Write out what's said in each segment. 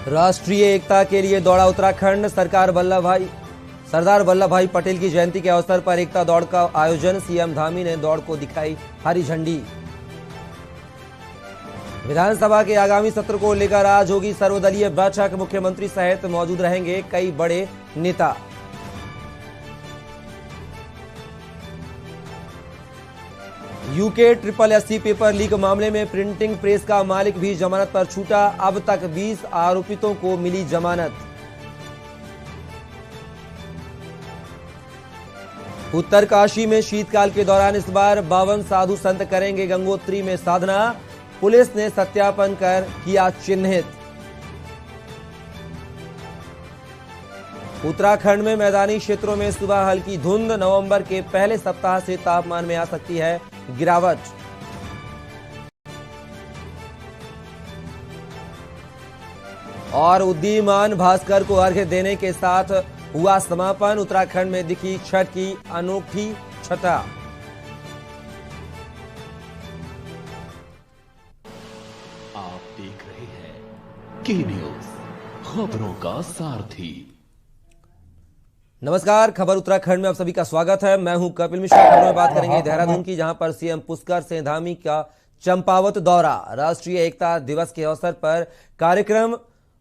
राष्ट्रीय एकता के लिए दौड़ा उत्तराखंड। सरदार वल्लभ भाई पटेल की जयंती के अवसर पर एकता दौड़ का आयोजन। सीएम धामी ने दौड़ को दिखाई हरी झंडी। विधानसभा के आगामी सत्र को लेकर आज होगी सर्वदलीय बैठक। मुख्यमंत्री सहित मौजूद रहेंगे कई बड़े नेता। यूके SSSC पेपर लीक मामले में प्रिंटिंग प्रेस का मालिक भी जमानत पर छूटा। अब तक 20 आरोपितों को मिली जमानत। उत्तरकाशी में शीतकाल के दौरान इस बार 52 साधु संत करेंगे गंगोत्री में साधना। पुलिस ने सत्यापन कर किया चिन्हित। उत्तराखंड में मैदानी क्षेत्रों में सुबह हल्की धुंध। नवंबर के पहले सप्ताह से तापमान में आ सकती है गिरावट। और उदीयमान भास्कर को अर्घ्य देने के साथ हुआ समापन। उत्तराखंड में दिखी छठ की अनोखी छटा। आप देख रहे हैं के न्यूज, खबरों का सारथी। नमस्कार, खबर उत्तराखंड में आप सभी का स्वागत है। मैं हूं कपिल मिश्रा। खबरों में बात करेंगे देहरादून की, जहां पर सीएम पुष्कर सिंह धामी का चंपावत दौरा। राष्ट्रीय एकता दिवस के अवसर पर कार्यक्रम।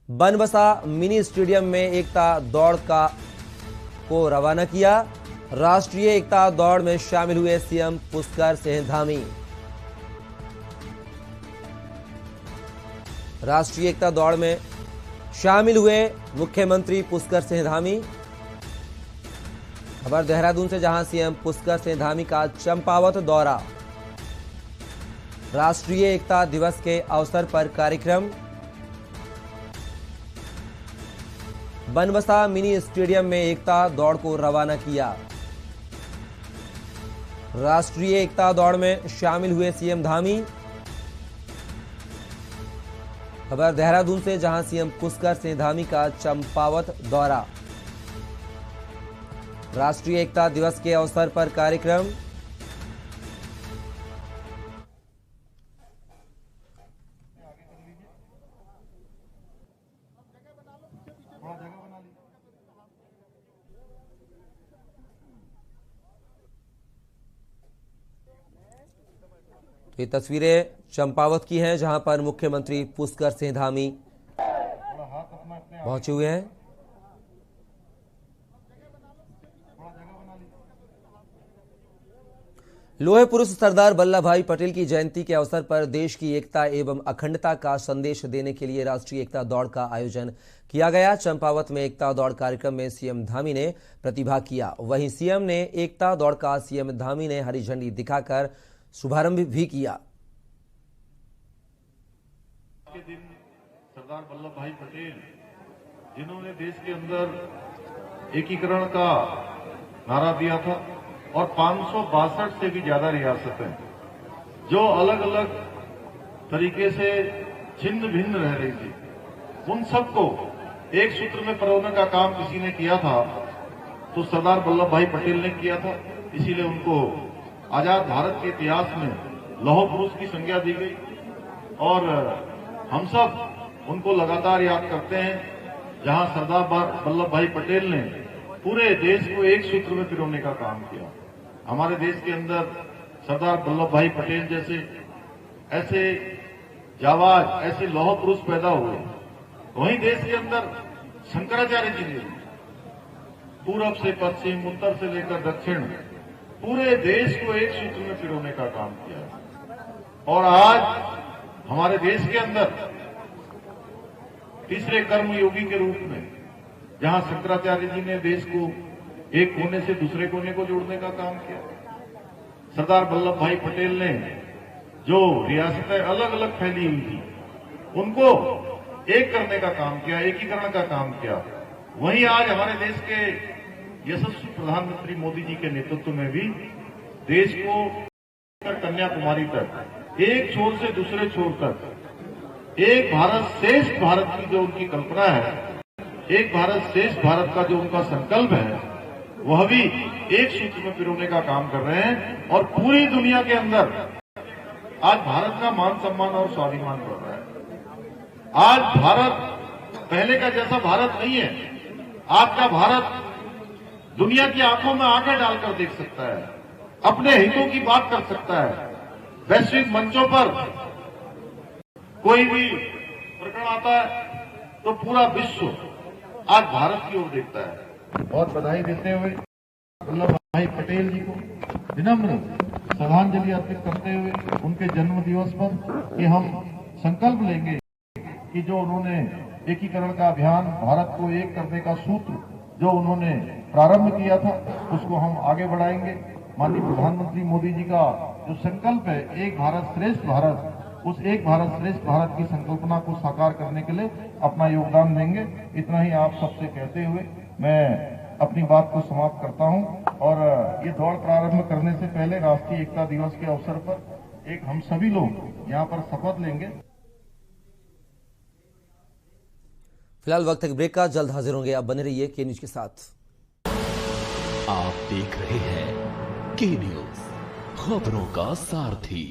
बनबसा मिनी स्टेडियम में एकता दौड़ को रवाना किया। राष्ट्रीय एकता दौड़ में शामिल हुए सीएम पुष्कर सिंह धामी। राष्ट्रीय एकता दौड़ में शामिल हुए मुख्यमंत्री पुष्कर सिंह धामी। खबर देहरादून से, जहां सीएम पुष्कर सिंह धामी का चंपावत दौरा। राष्ट्रीय एकता दिवस के अवसर पर कार्यक्रम। बनबसा मिनी स्टेडियम में एकता दौड़ को रवाना किया। राष्ट्रीय एकता दौड़ में शामिल हुए सीएम धामी। खबर देहरादून से, जहां सीएम पुष्कर सिंह धामी का चंपावत दौरा। राष्ट्रीय एकता दिवस के अवसर पर कार्यक्रम। तो ये तस्वीरें चंपावत की हैं, जहां पर मुख्यमंत्री पुष्कर सिंह धामी पहुंचे हुए हैं। लोहे पुरुष सरदार वल्लभ भाई पटेल की जयंती के अवसर पर देश की एकता एवं अखंडता का संदेश देने के लिए राष्ट्रीय एकता दौड़ का आयोजन किया गया। चंपावत में एकता दौड़ कार्यक्रम में सीएम धामी ने प्रतिभाग किया। वहीं सीएम ने एकता दौड़ का सीएम धामी ने हरी झंडी दिखाकर शुभारंभ भी किया। के दिन सरदार वल्लभ भाई पटेल, जिन्होंने देश के अंदर एकीकरण का नारा दिया था, और 562 से भी ज्यादा रियासतें जो अलग अलग तरीके से छिन्न भिन्न रह रही थी, उन सबको एक सूत्र में पिरोने का काम किसी ने किया था तो सरदार वल्लभ भाई पटेल ने किया था। इसीलिए उनको आजाद भारत के इतिहास में लौह पुरुष की संज्ञा दी गई और हम सब उनको लगातार याद करते हैं। जहां सरदार वल्लभ भाई पटेल ने पूरे देश को एक सूत्र में पिरोने का काम किया। हमारे देश के अंदर सरदार वल्लभ भाई पटेल जैसे ऐसे जाबाज, ऐसे लौह पुरुष पैदा हुए। वहीं देश के अंदर शंकराचार्य जी ने पूरब से पश्चिम, उत्तर से लेकर दक्षिण पूरे देश को एक सूत्र में पिरोने का काम किया। और आज हमारे देश के अंदर तीसरे कर्मयोगी के रूप में, जहां शंकराचार्य जी ने देश को एक कोने से दूसरे कोने को जोड़ने का काम किया, सरदार वल्लभ भाई पटेल ने जो रियासतें अलग अलग फैली हुई थी उनको एक करने का काम किया, एकीकरण का काम किया। वहीं आज हमारे देश के यशस्वी प्रधानमंत्री मोदी जी के नेतृत्व में भी देश को कन्याकुमारी तक, एक छोर से दूसरे छोर तक एक भारत श्रेष्ठ भारत की जो उनकी कल्पना है, एक भारत श्रेष्ठ भारत का जो उनका संकल्प है, वह भी एक सूत्र में पिरोने का काम कर रहे हैं। और पूरी दुनिया के अंदर आज भारत का मान सम्मान और स्वाभिमान बढ़ रहा है। आज भारत पहले का जैसा भारत नहीं है। आज का भारत दुनिया की आंखों में आंखें डालकर देख सकता है, अपने हितों की बात कर सकता है। वैश्विक मंचों पर कोई भी प्रकरण आता है तो पूरा विश्व आज भारत की ओर देखता है। बहुत बधाई देते हुए वल्लभ भाई पटेल जी को विनम्र श्रद्धांजलि अर्पित करते हुए उनके जन्म दिवस पर कि हम संकल्प लेंगे कि जो उन्होंने एकीकरण का अभियान, भारत को एक करने का सूत्र जो उन्होंने प्रारंभ किया था, उसको हम आगे बढ़ाएंगे। माननीय प्रधानमंत्री मोदी जी का जो संकल्प है एक भारत श्रेष्ठ भारत, उस एक भारत श्रेष्ठ भारत की संकल्पना को साकार करने के लिए अपना योगदान देंगे। इतना ही आप सबसे कहते हुए मैं अपनी बात को समाप्त करता हूं। और ये दौड़ प्रारंभ करने से पहले राष्ट्रीय एकता दिवस के अवसर पर एक हम सभी लोग यहाँ पर शपथ लेंगे। फिलहाल वक्त एक ब्रेक का, जल्द हाजिर होंगे। आप बने रहिए के न्यूज के साथ। आप देख रहे हैं के न्यूज, खबरों का सारथी।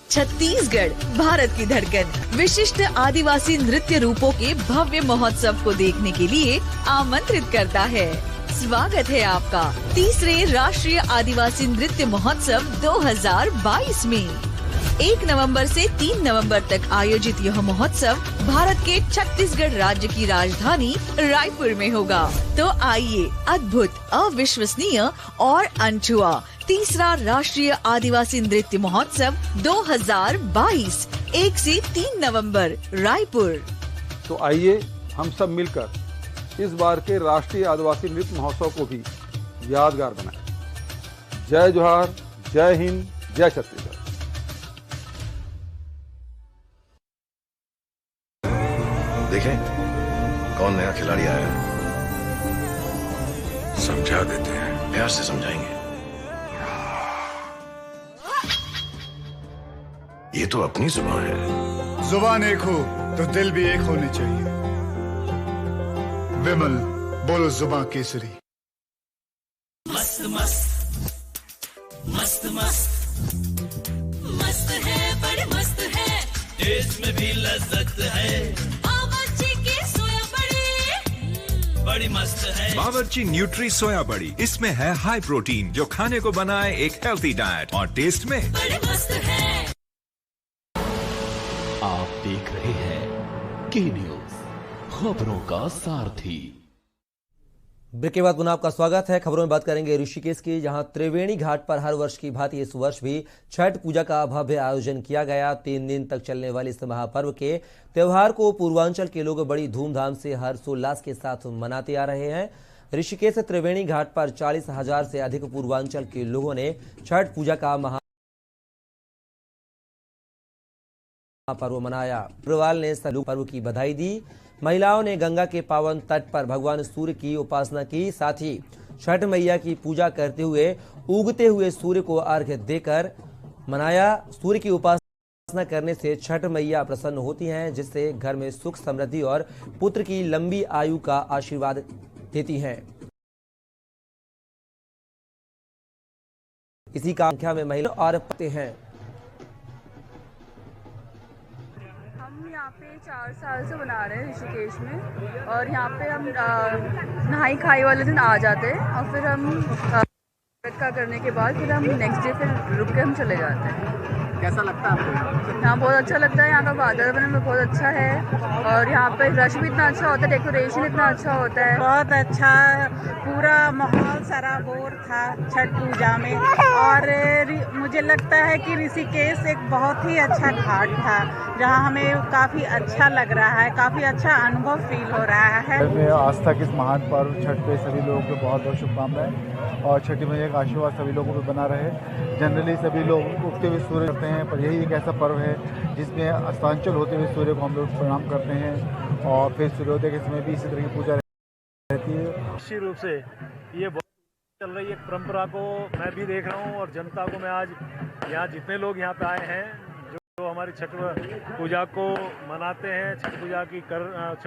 छत्तीसगढ़ भारत की धड़कन विशिष्ट आदिवासी नृत्य रूपों के भव्य महोत्सव को देखने के लिए आमंत्रित करता है। स्वागत है आपका तीसरे राष्ट्रीय आदिवासी नृत्य महोत्सव 2022 में। 1 नवंबर से 3 नवंबर तक आयोजित यह महोत्सव भारत के छत्तीसगढ़ राज्य की राजधानी रायपुर में होगा। तो आइए अद्भुत, अविश्वसनीय और अनछुआ तीसरा राष्ट्रीय आदिवासी नृत्य महोत्सव 2022 1 से 3 नवंबर रायपुर। तो आइए हम सब मिलकर इस बार के राष्ट्रीय आदिवासी नृत्य महोत्सव को भी यादगार बनाएं। जय जोहार, जय हिंद, जय छत्तीसगढ़। देखें कौन नया खिलाड़ी आया है। समझा देते हैं, प्यार से समझाएंगे। ये तो अपनी जुबान है। जुबान एक हो तो दिल भी एक होने चाहिए। विमल बोलो जुबान केसरी। मस्त मस्त मस्त मस्त मस्त है, बड़ी मस्त है, टेस्ट में भी लज्जत है। बावर्ची की सोया बड़ी बड़ी मस्त है। बावर्ची न्यूट्री सोया बड़ी, इसमें है हाई प्रोटीन जो खाने को बनाए एक हेल्थी डाइट, और टेस्ट में बड़ी मस्त है। आप देख रहे हैं के न्यूज, खबरों का सारथी। ब्रेक के बाद पुनः आपका स्वागत है। खबरों में बात करेंगे ऋषिकेश की, जहां त्रिवेणी घाट पर हर वर्ष की भांति इस वर्ष भी छठ पूजा का भव्य आयोजन किया गया। 3 दिन तक चलने वाले इस महापर्व के त्योहार को पूर्वांचल के लोग बड़ी धूमधाम से हर्षोल्लास के साथ मनाते आ रहे हैं। ऋषिकेश त्रिवेणी घाट पर 40,000 से अधिक पूर्वांचल के लोगों ने छठ पूजा का पर्व मनाया। अग्रवाल ने सभी पर्व की बधाई दी। महिलाओं ने गंगा के पावन तट पर भगवान सूर्य की उपासना की, साथ ही छठ मैया की पूजा करते हुए उगते हुए सूर्य को अर्घ्य देकर मनाया। सूर्य की उपासना करने से छठ मैया प्रसन्न होती हैं, जिससे घर में सुख, समृद्धि और पुत्र की लंबी आयु का आशीर्वाद देती हैं। इसी का संख्या में महिला और पति हैं। यहाँ पे 4 साल से बना रहे हैं ऋषिकेश में, और यहाँ पे हम नहाई खाई वाले दिन आ जाते हैं और फिर हम व्रत का करने के बाद फिर हम नेक्स्ट डे फिर रुक के हम चले जाते हैं। कैसा लगता है आपको? यहाँ बहुत अच्छा लगता है। यहाँ का वातावरण भी बहुत अच्छा है और यहाँ पे रश भी इतना अच्छा होता है, डेकोरेशन इतना अच्छा होता है। बहुत अच्छा पूरा माहौल सराबोर था छठ पूजा में, और मुझे लगता है कि ऋषिकेश एक बहुत ही अच्छा घाट था, जहाँ हमें काफ़ी अच्छा लग रहा है, काफ़ी अच्छा अनुभव फील हो रहा है। आस्था के इस महान पर्व छठ पे सभी लोगों को बहुत बहुत शुभकामनाएं, और छठी मैया का आशीर्वाद सभी लोगों पर बना रहे। जनरली सभी लोग उगते हुए सूर्य करते हैं, पर यही एक ऐसा पर्व है जिसमें अस्तांचल होते हुए सूर्य को हम लोग प्रणाम करते हैं, और फिर सूर्योदय के समय भी इसी तरह की पूजा रहती है। निश्चित रूप से ये बहुत चल रही है परंपरा को मैं भी देख रहा हूँ, और जनता को मैं आज यहाँ जितने लोग यहाँ पे आए हैं जो हमारी छठ पूजा को मनाते हैं, छठ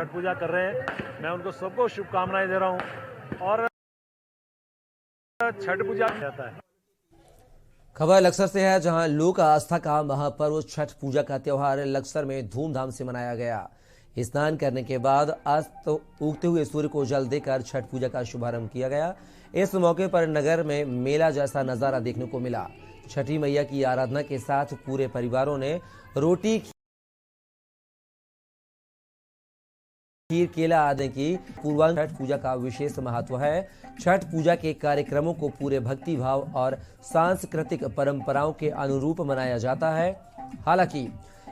पूजा कर रहे हैं, मैं उनको सबको शुभकामनाएं दे रहा हूं। और छठ पूजा जाता है। खबर लक्सर से है, जहां लोक आस्था का महापर्व छठ पूजा का त्योहार लक्सर में धूमधाम से मनाया गया। स्नान करने के बाद अस्त उगते हुए सूर्य को जल देकर छठ पूजा का शुभारंभ किया गया। इस मौके पर नगर में मेला जैसा नजारा देखने को मिला। छठी मैया की आराधना के साथ पूरे परिवारों ने रोटी, खीर, केला आदि की पूर्वांग। छठ पूजा का विशेष महत्व है। छठ पूजा के कार्यक्रमों को पूरे भक्ति भाव और सांस्कृतिक परंपराओं के अनुरूप मनाया जाता है। हालांकि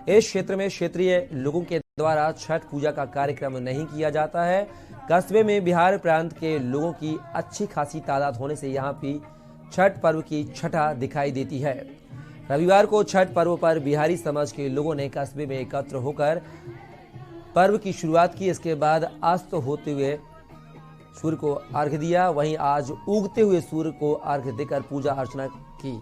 इस क्षेत्र में क्षेत्रीय लोगों के द्वारा छठ पूजा का कार्यक्रम नहीं किया जाता है। कस्बे में बिहार प्रांत के लोगों की अच्छी खासी तादाद होने से यहाँ भी छठ पर्व की छठा दिखाई देती है। रविवार को छठ पर्व पर बिहारी समाज के लोगों ने कस्बे में एकत्र होकर पर्व की शुरुआत की। इसके बाद अस्त होते हुए सूर्य को अर्घ्य दिया। वहीं आज उगते हुए सूर्य को अर्घ्य देकर पूजा अर्चना की।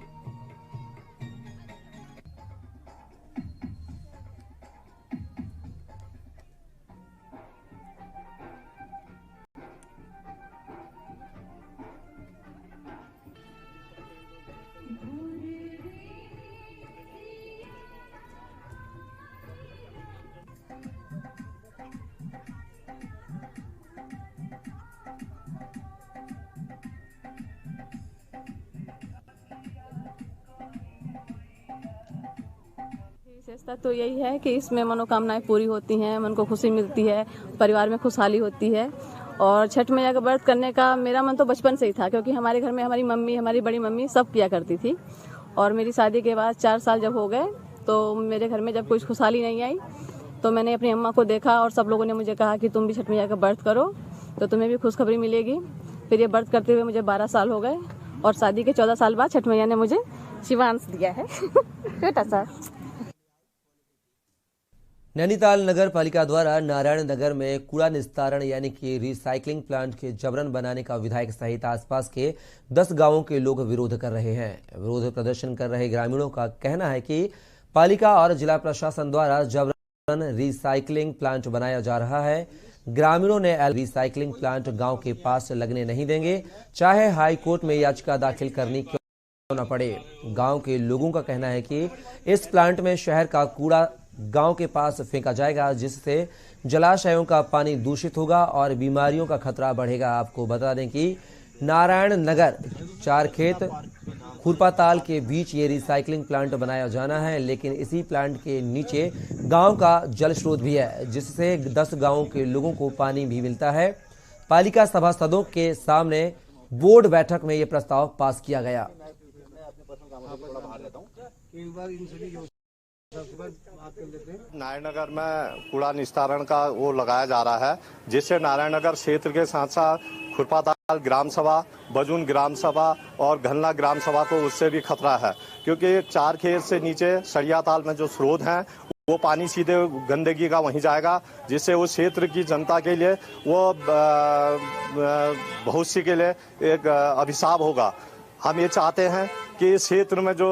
विशेषता तो यही है कि इसमें मनोकामनाएं पूरी होती हैं, मन को खुशी मिलती है, परिवार में खुशहाली होती है। और छठ मैया का व्रत करने का मेरा मन तो बचपन से ही था, क्योंकि हमारे घर में हमारी मम्मी, हमारी बड़ी मम्मी सब किया करती थी। और मेरी शादी के बाद 4 साल जब हो गए तो मेरे घर में जब कुछ खुशहाली नहीं आई तो मैंने अपनी अम्मा को देखा और सब लोगों ने मुझे कहा कि तुम भी छठ मैया का व्रत करो तो तुम्हें भी खुशखबरी मिलेगी। फिर ये व्रत करते हुए मुझे 12 साल हो गए और शादी के 14 साल बाद छठ मैया ने मुझे शिवांश दिया है छोटा सा। नैनीताल नगर पालिका द्वारा नारायण नगर में कूड़ा निस्तारण यानी कि रिसाइकलिंग प्लांट के जबरन बनाने का विधायक सहित आसपास के 10 गांवों के लोग विरोध कर रहे हैं। विरोध प्रदर्शन कर रहे ग्रामीणों का कहना है कि पालिका और जिला प्रशासन द्वारा जबरन रिसाइकलिंग प्लांट बनाया जा रहा है। ग्रामीणों ने रिसाइकलिंग प्लांट गांव के पास लगने नहीं देंगे, चाहे हाई कोर्ट में याचिका दाखिल करनी क्यों न पड़े। गांव के लोगों का कहना है कि इस प्लांट में शहर का कूड़ा गांव के पास फेंका जाएगा, जिससे जलाशयों का पानी दूषित होगा और बीमारियों का खतरा बढ़ेगा। आपको बता दें कि नारायण नगर 4 खेत खुरपाताल के बीच ये रिसाइकलिंग प्लांट बनाया जाना है, लेकिन इसी प्लांट के नीचे गांव का जल स्रोत भी है, जिससे 10 गांवों के लोगों को पानी भी मिलता है। पालिका सभासदों के सामने बोर्ड बैठक में ये प्रस्ताव पास किया गया। नारायण नगर में कूड़ा निस्तारण का वो लगाया जा रहा है, जिससे नारायण नगर क्षेत्र के साथ साथ खुरपाताल ग्राम सभा, बजून ग्राम सभा और घन्ना ग्राम सभा को उससे भी खतरा है, क्योंकि 4 खेत से नीचे सरियाताल में जो स्रोत हैं वो पानी सीधे गंदगी का वहीं जाएगा, जिससे उस क्षेत्र की जनता के लिए वो भविष्य के लिए एक अभिशाप होगा। हम ये चाहते हैं कि इस क्षेत्र में जो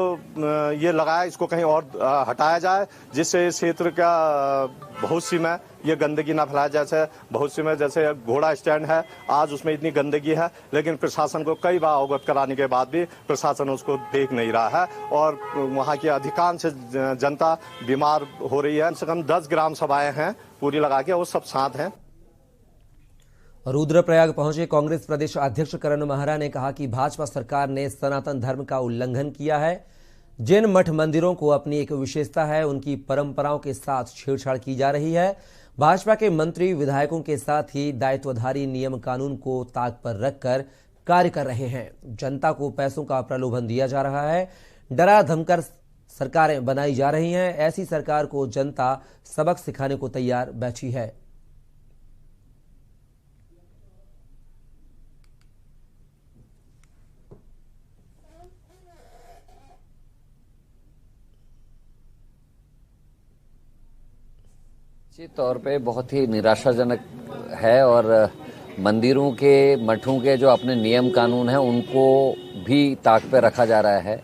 ये लगाया इसको कहीं और हटाया जाए, जिससे इस क्षेत्र का भविष्य में ये गंदगी ना फैलाया। जैसे भविष्य में जैसे घोड़ा स्टैंड है, आज उसमें इतनी गंदगी है, लेकिन प्रशासन को कई बार अवगत कराने के बाद भी प्रशासन उसको देख नहीं रहा है और वहाँ की अधिकांश जनता बीमार हो रही है। कम से कम 10 ग्राम सभाएं हैं पूरी लगा के, वो सब साथ हैं। रुद्रप्रयाग पहुंचे कांग्रेस प्रदेश अध्यक्ष करण महरा ने कहा कि भाजपा सरकार ने सनातन धर्म का उल्लंघन किया है। जिन मठ मंदिरों को अपनी एक विशेषता है, उनकी परंपराओं के साथ छेड़छाड़ की जा रही है। भाजपा के मंत्री विधायकों के साथ ही दायित्वधारी नियम कानून को ताक पर रखकर कार्य कर रहे हैं। जनता को पैसों का प्रलोभन दिया जा रहा है, डरा धमकर सरकारें बनाई जा रही हैं। ऐसी सरकार को जनता सबक सिखाने को तैयार बैठी है। निश्चित तौर पे बहुत ही निराशाजनक है और मंदिरों के, मठों के जो अपने नियम कानून हैं उनको भी ताक पे रखा जा रहा है।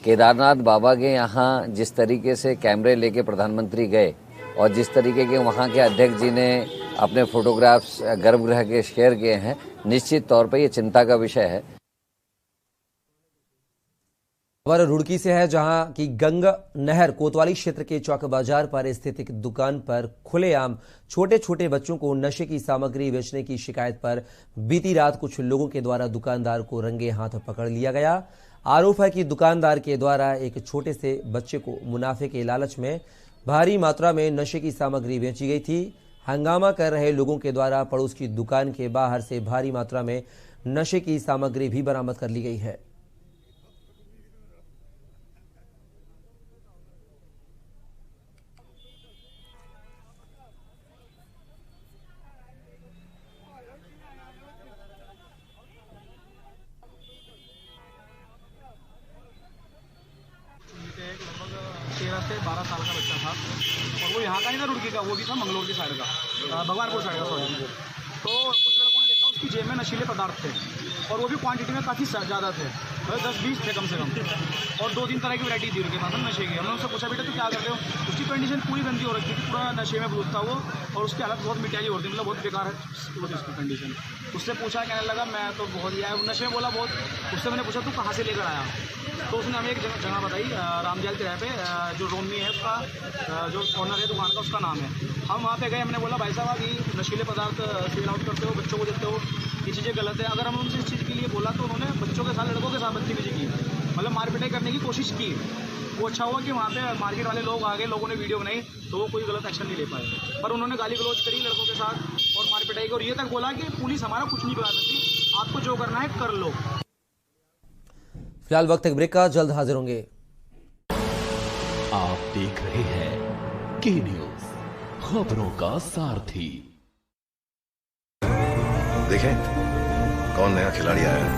केदारनाथ बाबा के यहाँ जिस तरीके से कैमरे लेके प्रधानमंत्री गए और जिस तरीके के वहाँ के अध्यक्ष जी ने अपने फोटोग्राफ्स गर्भगृह के शेयर किए हैं, निश्चित तौर पर ये चिंता का विषय है। खबर रुड़की से है, जहां की गंगा नहर कोतवाली क्षेत्र के चौक बाजार पर स्थित एक दुकान पर खुलेआम छोटे छोटे बच्चों को नशे की सामग्री बेचने की शिकायत पर बीती रात कुछ लोगों के द्वारा दुकानदार को रंगे हाथ पकड़ लिया गया। आरोप है कि दुकानदार के द्वारा एक छोटे से बच्चे को मुनाफे के लालच में भारी मात्रा में नशे की सामग्री बेची गई थी। हंगामा कर रहे लोगों के द्वारा पड़ोस की दुकान के बाहर से भारी मात्रा में नशे की सामग्री भी बरामद कर ली गई है। लगभग 13 से 12 साल का बच्चा था और वो यहाँ का नहीं था, रुड़की का, वो भी था मंगलोर की साइड का, भगवानपुर साइड का सॉरी। तो कुछ लड़कों ने देखा उसकी जेब में नशीले पदार्थ थे और वो भी क्वांटिटी में काफ़ी ज़्यादा थे, 10-20 थे कम से कम, और 2-3 तरह की वैरायटी थी उनके पास नशे की। हमने उससे पूछा बेटा तो क्या करते हो? उसकी कंडीशन पूरी गंदी हो रखी थी, पूरा नशे में भूत था वो, और उसकी हालत बहुत मिटाई हो रही थी, मतलब बहुत बेकार होती उसकी कंडीशन। उससे पूछा, कहने लगा मैं तो बहुत ही आया नशे में, बोला बहुत। उससे मैंने पूछा तू कहाँ से लेकर आया? तो उसने हमें एक जगह बताई, रामजाल तिराहे पे, जो रोमी है उसका, जो ऑनर है दुकान का, उसका नाम है। हम वहाँ पे गए, हमने बोला भाई साहब आप ये नशीले पदार्थ सेल आउट करते हो, बच्चों को देते हो, ये चीज़ें गलत है। अगर हम उनसे इस चीज़ के लिए बोला तो उन्होंने बच्चों के साथ, लड़कों के साथ बदतमीजी की, मतलब मारपीटाई करने की कोशिश की। वो अच्छा हुआ कि वहाँ पे मार्केट वाले लोग आ गए, लोगों ने वीडियो बनाई, तो वो कोई गलत एक्शन नहीं ले पाए, पर उन्होंने गाली गलौज करी लड़कों के साथ और मारपीटाई की, और ये तक बोला कि पुलिस हमारा कुछ नहीं करा सकती, आपको जो करना है कर लो। फिलहाल वक्त एक ब्रेक का, जल्द हाजिर होंगे। आप देख रहे हैं के न्यूज, खबरों का सारथी। देखें कौन नया खिलाड़ी आया है,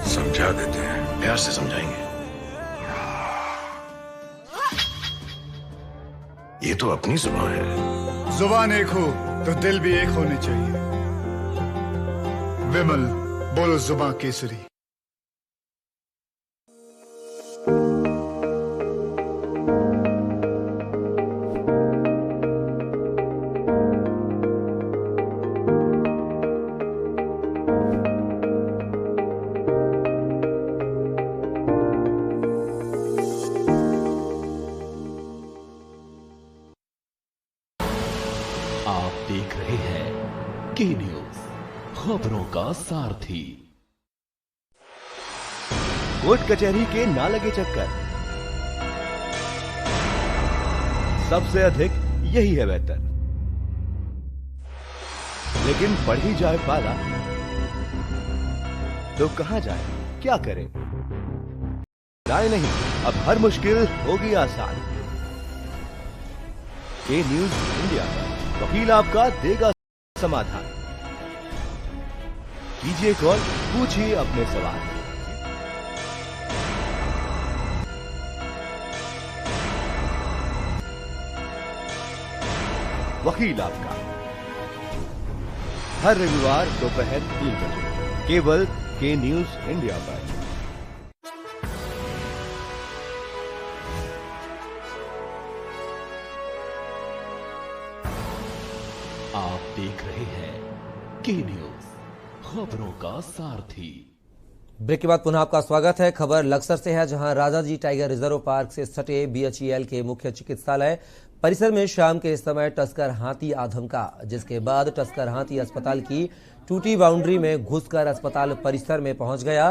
समझा देते हैं, प्यार से समझाएंगे। ये तो अपनी जुबान है। जुबान एक हो तो दिल भी एक होने चाहिए। विमल, बोलो जुबान केसरी। आप देख रहे हैं के न्यूज, खबरों का सारथी। कोर्ट कचहरी के ना लगे चक्कर, सबसे अधिक यही है बेहतर। लेकिन बढ़ ही जाए पाला तो कहां जाए, क्या करें? राय नहीं, अब हर मुश्किल होगी आसान। के न्यूज इंडिया पर वकील आपका देगा समाधान। कीजिए कॉल, पूछिए अपने सवाल। वकील आपका हर रविवार दोपहर 3 बजे केवल के न्यूज इंडिया पर। आप देख रहे हैं के न्यूज, खबरों का सारथी। ब्रेक के बाद पुनः आपका स्वागत है। खबर लक्सर से है, जहां राजाजी टाइगर रिजर्व पार्क से सटे बीएचईएल के मुख्य चिकित्सालय परिसर में शाम के समय टस्कर हाथी आधमका, जिसके बाद टस्कर हाथी अस्पताल की टूटी बाउंड्री में घुसकर अस्पताल परिसर में पहुंच गया।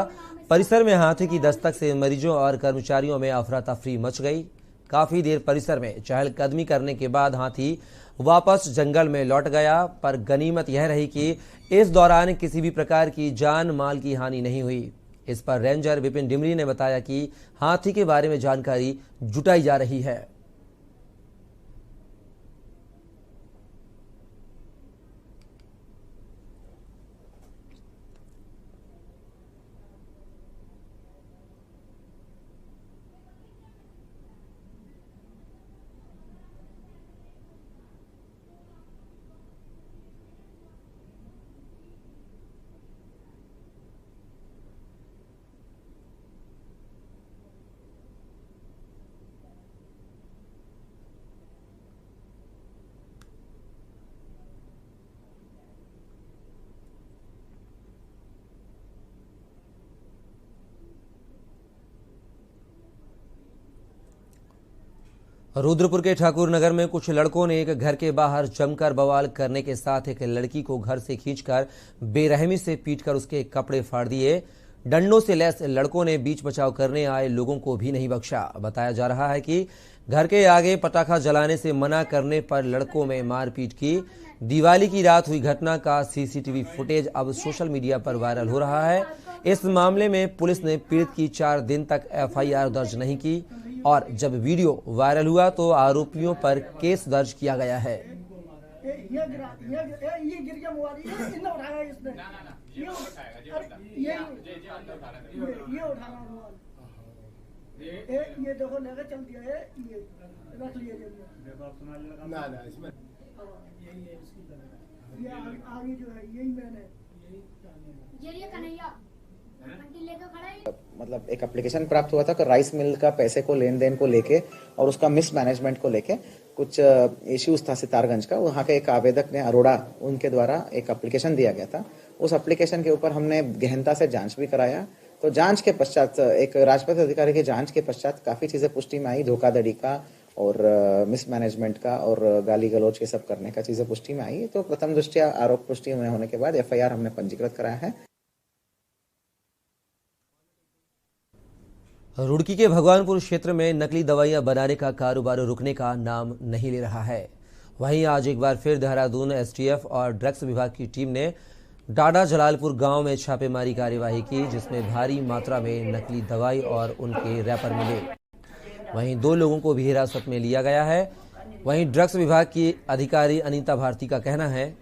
परिसर में हाथी की दस्तक से मरीजों और कर्मचारियों में अफरा तफरी मच गई। काफी देर परिसर में चहलकदमी करने के बाद हाथी वापस जंगल में लौट गया, पर गनीमत यह रही कि इस दौरान किसी भी प्रकार की जान माल की हानि नहीं हुई। इस पर रेंजर विपिन डिमरी ने बताया कि हाथी के बारे में जानकारी जुटाई जा रही है। रुद्रपुर के ठाकुर नगर में कुछ लड़कों ने एक घर के बाहर जमकर बवाल करने के साथ एक लड़की को घर से खींचकर बेरहमी से पीटकर उसके कपड़े फाड़ दिए। डंडों से लैस लड़कों ने बीच बचाव करने आए लोगों को भी नहीं बख्शा। बताया जा रहा है कि घर के आगे पटाखा जलाने से मना करने पर लड़कों में मारपीट की। दिवाली की रात हुई घटना का सीसीटीवी फुटेज अब सोशल मीडिया पर वायरल हो रहा है। इस मामले में पुलिस ने पीड़ित की 4 दिन तक एफआईआर दर्ज नहीं की और जब वीडियो वायरल हुआ तो आरोपियों पर केस दर्ज किया गया है। ये देखो लेकर चल दिया है, ये रख लिया ना इसमें ये आगे जो है यही मैंने ये कन्हैया मतलब एक एप्लीकेशन प्राप्त हुआ था कि राइस मिल का पैसे को लेन देन को लेके और उसका मिसमैनेजमेंट को लेके कुछ इश्यूज था सितारगंज का। वहाँ के एक आवेदक ने अरोड़ा उनके द्वारा एक एप्लीकेशन दिया गया था। उस एप्लीकेशन के ऊपर हमने गहनता से जांच भी कराया। तो जांच के पश्चात एक राजपत्र अधिकारी की जांच के पश्चात काफी चीजें पुष्टि में आई। धोखाधड़ी का और मिसमैनेजमेंट का और गाली गलौज के सब करने का चीजें पुष्टि में आई। तो प्रथम दृष्टया आरोप पुष्टि होने के बाद एफआईआर हमने पंजीकृत कराया है। रुड़की के भगवानपुर क्षेत्र में नकली दवाइयां बनाने का कारोबार रुकने का नाम नहीं ले रहा है। वहीं आज एक बार फिर देहरादून एसटीएफ और ड्रग्स विभाग की टीम ने डाडा जलालपुर गांव में छापेमारी कार्यवाही की, जिसमें भारी मात्रा में नकली दवाई और उनके रैपर मिले। वहीं 2 लोगों को भी हिरासत में लिया गया है। वहीं ड्रग्स विभाग की अधिकारी अनीता भारती का कहना है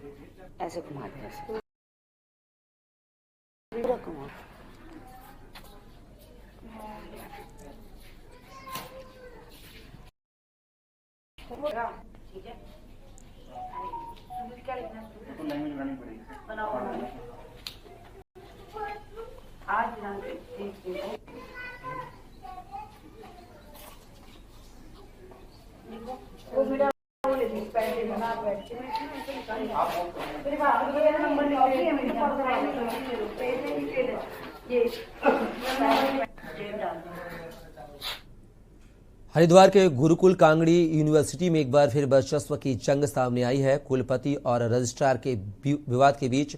हरिद्वार के गुरुकुल कांगड़ी यूनिवर्सिटी में एक बार फिर वर्चस्व की जंग सामने आई है। कुलपति और रजिस्ट्रार के विवाद के बीच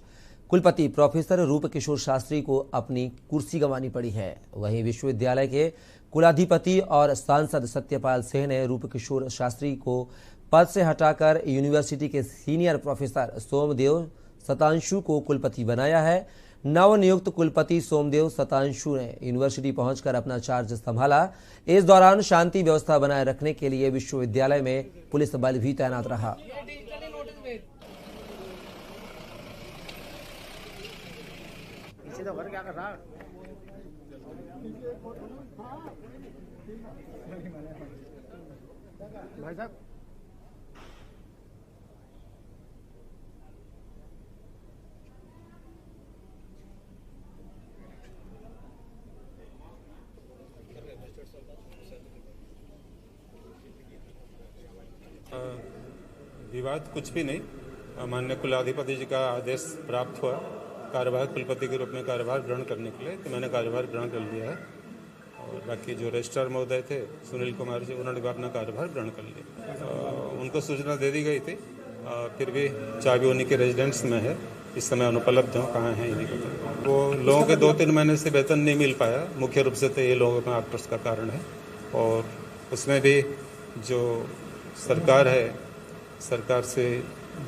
कुलपति प्रोफेसर रूपकिशोर शास्त्री को अपनी कुर्सी गंवानी पड़ी है। वहीं विश्वविद्यालय के कुलाधिपति और सांसद सत्यपाल सिंह ने रूपकिशोर शास्त्री को पद से हटाकर यूनिवर्सिटी के सीनियर प्रोफेसर सोमदेव शतांशु को कुलपति बनाया है। नवनियुक्त कुलपति सोमदेव शतांशु ने यूनिवर्सिटी पहुंचकर अपना चार्ज संभाला। इस दौरान शांति व्यवस्था बनाए रखने के लिए विश्वविद्यालय में पुलिस बल भी तैनात रहा। भाई साहब विवाद कुछ भी नहीं। माननीय कुलाधिपति जी का आदेश प्राप्त हुआ कार्यवाहक कुलपति के रूप में कार्यभार ग्रहण करने के लिए, तो मैंने कार्यभार ग्रहण कर लिया है। और बाकी जो रजिस्ट्रार महोदय थे सुनील कुमार जी, उन्होंने भी अपना कार्यभार ग्रहण कर लिया। उनको सूचना दे दी गई थी, फिर भी चाबी उन्हीं के रेजिडेंट्स में है। इस समय अनुपलब्ध हो, कहाँ हैं ये नहीं पता। वो लोगों के 2-3 महीने से वेतन नहीं मिल पाया। मुख्य रूप से तो ये लोगों में आक्रोश का कारण है। और उसमें भी जो सरकार है, सरकार से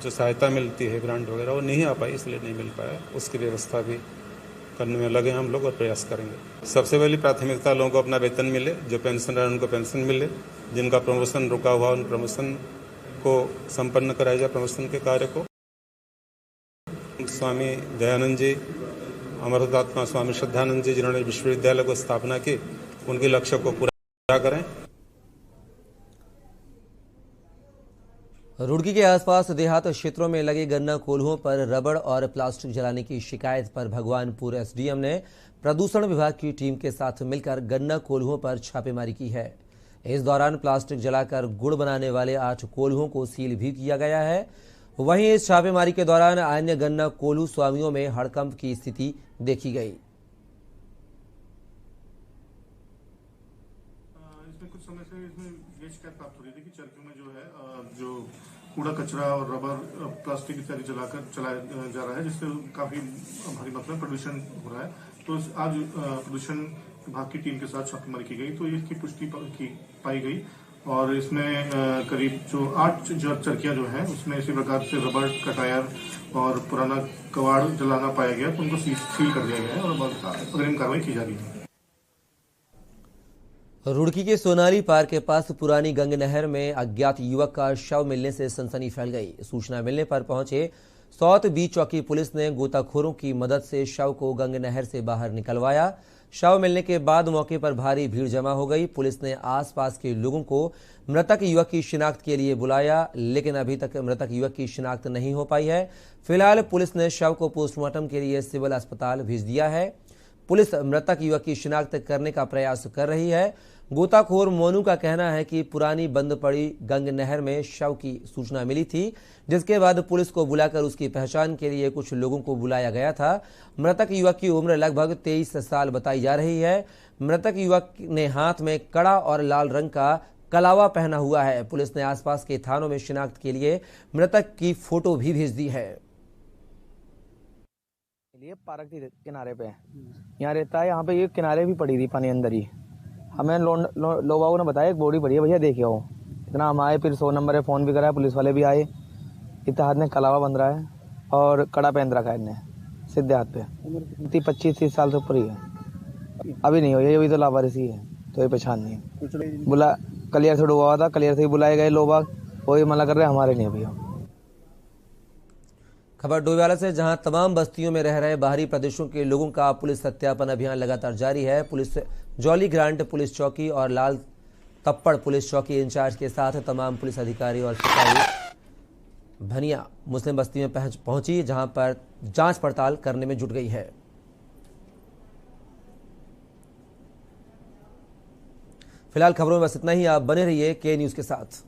जो सहायता मिलती है ग्रांट वगैरह, वो नहीं आ पाई, इसलिए नहीं मिल पाया। उसकी व्यवस्था भी करने में लगे हम लोग और प्रयास करेंगे। सबसे पहली प्राथमिकता लोगों को अपना वेतन मिले, जो पेंशन है उनको पेंशन मिले, जिनका प्रमोशन रुका हुआ उन प्रमोशन को संपन्न कराया जाए, प्रमोशन के कार्य को। स्वामी दयानंद जी, अमरदात्मा स्वामी श्रद्धानंद जी, जिन्होंने विश्वविद्यालय को स्थापना की, उनके लक्ष्य को पूरा करें। रुड़की के आसपास देहात क्षेत्रों में लगे गन्ना कोल्हुओं पर रबड़ और प्लास्टिक जलाने की शिकायत पर भगवानपुर एसडीएम ने प्रदूषण विभाग की टीम के साथ मिलकर गन्ना कोल्हुओं पर छापेमारी की है। इस दौरान प्लास्टिक जलाकर गुड़ बनाने वाले 8 कोल्हुओं को सील भी किया गया है। वहीं इस छापेमारी के दौरान अन्य गन्ना कोल्हू स्वामियों में हड़कंप की स्थिति देखी गई। इसमें कुछ समय से इसमें गैस शिकायत प्राप्त हो रही थी चरखियों में जो है जो कूड़ा कचरा और रबर प्लास्टिक इत्यादि जलाकर चलाया जा रहा है, जिससे काफी भारी मात्रा में प्रदूषण हो रहा है। तो आज प्रदूषण विभाग की टीम के साथ छापेमारी की गई तो इसकी पुष्टि पाई गई और इसमें करीब जो 8 चरखियां जो हैं उसमें इसी प्रकार से रबर का टायर और पुराना कबाड़ जलाना पाया गया, तो उनको सील कर दिया गया है और अग्रिम कार्रवाई की जा रही है। रुड़की के सोनाली पार्क के पास पुरानी गंग नहर में अज्ञात युवक का शव मिलने से सनसनी फैल गई। सूचना मिलने पर पहुंचे सौत बी चौकी पुलिस ने गोताखोरों की मदद से शव को गंग नहर से बाहर निकलवाया। शव मिलने के बाद मौके पर भारी भीड़ जमा हो गई। पुलिस ने आसपास के लोगों को मृतक युवक की शिनाख्त के लिए बुलाया, लेकिन अभी तक मृतक युवक की शिनाख्त नहीं हो पाई है। फिलहाल पुलिस ने शव को पोस्टमार्टम के लिए सिविल अस्पताल भेज दिया है। पुलिस मृतक युवक की शिनाख्त करने का प्रयास कर रही है। गोताखोर मोनू का कहना है कि पुरानी बंद पड़ी गंग नहर में शव की सूचना मिली थी, जिसके बाद पुलिस को बुलाकर उसकी पहचान के लिए कुछ लोगों को बुलाया गया था। मृतक युवक की उम्र लगभग 23 साल बताई जा रही है। मृतक युवक ने हाथ में कड़ा और लाल रंग का कलावा पहना हुआ है। पुलिस ने आसपास के थानों में शिनाख्त के लिए मृतक की फोटो भी भेज दी है। पार्क के किनारे पे यहाँ रहता है, यहाँ पे ये किनारे भी पड़ी थी पानी अंदर ही। हमें लोगों ने बताया एक बॉडी पड़ी है, भैया देखे हो। इतना हम आए, फिर 100 नंबर है फ़ोन भी कराया, पुलिस वाले भी आए। इतना हाथ में कलावा बंध रहा है और कड़ा पहन रखा है इनने सीधे हाथ पे। 25-30 साल से ऊपर ही है। अभी नहीं हुई, अभी तो लावारिसी है, तो ये पहचान नहीं। बुला कलियर से डूबा हुआ था, कलियर से ही बुलाए गए लोग, वही मना कर रहे हमारे नहीं भैया। खबर डोईवाला से, जहां तमाम बस्तियों में रह रहे बाहरी प्रदेशों के लोगों का पुलिस सत्यापन अभियान लगातार जारी है। पुलिस जौली ग्रांट पुलिस चौकी और लाल तप्पड़ पुलिस चौकी इंचार्ज के साथ तमाम पुलिस अधिकारी और सिपाही भनिया मुस्लिम बस्ती में पहुंची, जहां पर जांच पड़ताल करने में जुट गई है। फिलहाल खबरों में बस इतना ही। आप बने रहिए के न्यूज के साथ।